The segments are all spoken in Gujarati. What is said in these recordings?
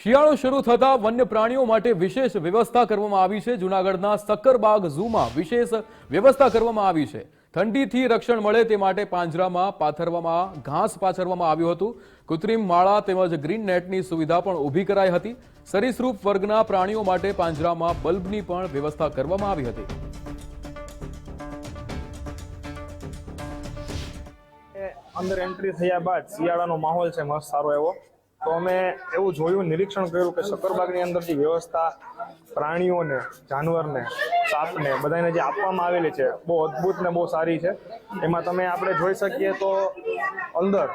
શિયાળો શરૂ થતા વન્ય પ્રાણીઓ માટે વિશેષ વ્યવસ્થા કરવામાં આવી છે। જૂનાગઢના સક્કરબાગ ઝૂમાં વિશેષ વ્યવસ્થા કરવામાં આવી છે। ઠંડીથી રક્ષણ મળે તે માટે પાંજરામાં પાથરવામાં ઘાસ પાથરવામાં આવ્યું હતું। કૃત્રિમ માળા તેમજ ગ્રીન નેટની સુવિધા પણ ઊભી કરાઈ હતી। સરીસૃપ વર્ગના પ્રાણીઓ માટે પાંજરામાં બલ્બની પણ વ્યવસ્થા કરવામાં આવી હતી। અંદર એન્ટ્રી થયા બાદ શિયાળાનો માહોલ છે મસ્ત સારો એવો। તો અમે એવું જોયું, નિરીક્ષણ કર્યું કે સક્કરબાગની અંદર જે વ્યવસ્થા પ્રાણીઓને, જાનવરને, સાપને બધાને જે આપવામાં આવેલી છે બહુ અદ્ભુત ને બહુ સારી છે। એમાં આપણે જોઈ શકીએ તો અંદર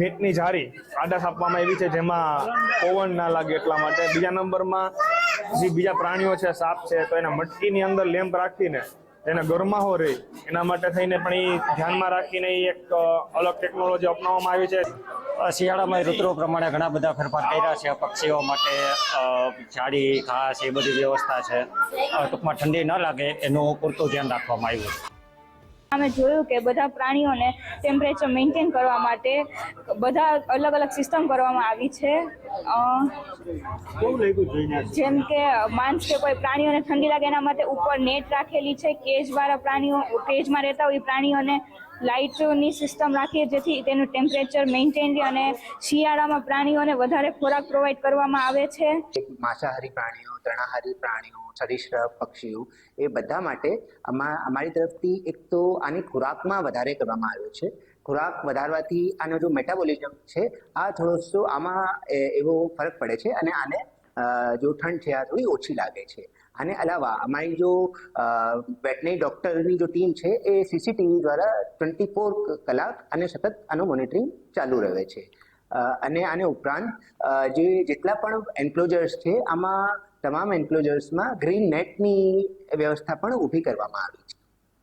નેટની જારી આડાશ આપવામાં આવી છે, જેમાં પવન ના લાગે એટલા માટે। બીજા નંબરમાં જે બીજા પ્રાણીઓ છે, સાપ છે, તો એના મટકીની અંદર લેમ્પ રાખીને જેને ગરમાહો રહે એના માટે થઈને પણ એ ધ્યાનમાં રાખીને એક અલગ ટેકનોલોજી અપનાવવામાં આવી છે। શિયાળામાં ઋતુઓ પ્રમાણે ઘણા બધા ફેરફાર કર્યા છે। પક્ષીઓ માટે ઝાડી, ઘાસ એ બધી વ્યવસ્થા છે। ટૂંકમાં ઠંડી ન લાગે એનું પૂરતું ધ્યાન રાખવામાં આવ્યું છે। અમે જોયું કે બધા પ્રાણીઓને ટેમ્પરેચર મેન્ટેન કરવા માટે બધા અલગ અલગ સિસ્ટમ કરવામાં આવી છે। જેમ કે માંસ કે કોઈ પ્રાણીઓને ઠંડી લાગે એના માટે ઉપર નેટ રાખેલી છે। કેજવાળા પ્રાણીઓ, કેજમાં રહેતા હોય પ્રાણીઓને લાઇટની સિસ્ટમ રાખીએ જેથી તેનું ટેમ્પરેચર મેન્ટેન રહે અને શિયાળામાં પ્રાણીઓને વધારે ખોરાક પ્રોવાઈડ કરવામાં આવે છે। માંસાહારી પ્રાણીઓ, તૃણાહારી પ્રાણીઓ, સરીસૃપ પક્ષીઓ એ બધા માટે અમારી તરફથી એક તો આની ખોરાકમાં વધારે કરવામાં આવ્યો છે। ખોરાક વધારવાથી આનો જો મેટાબોલિઝમ છે આ થોડો આમાં એવો ફરક પડે છે અને આને જો ઠંડ છે આ થોડી ઓછી લાગે છે। આને અલાવા અમારી જો વેટનરી ડોક્ટરની જો ટીમ છે એ સીસીટીવી દ્વારા 24 કલાક અને સતત આનું મોનિટરિંગ ચાલુ રહે છે। અને આને ઉપરાંત જેટલા પણ એન્ક્લોઝર્સ છે આમાં તમામ એન્ક્લોઝર્સમાં ગ્રીન નેટની વ્યવસ્થા પણ ઊભી કરવામાં આવી છે।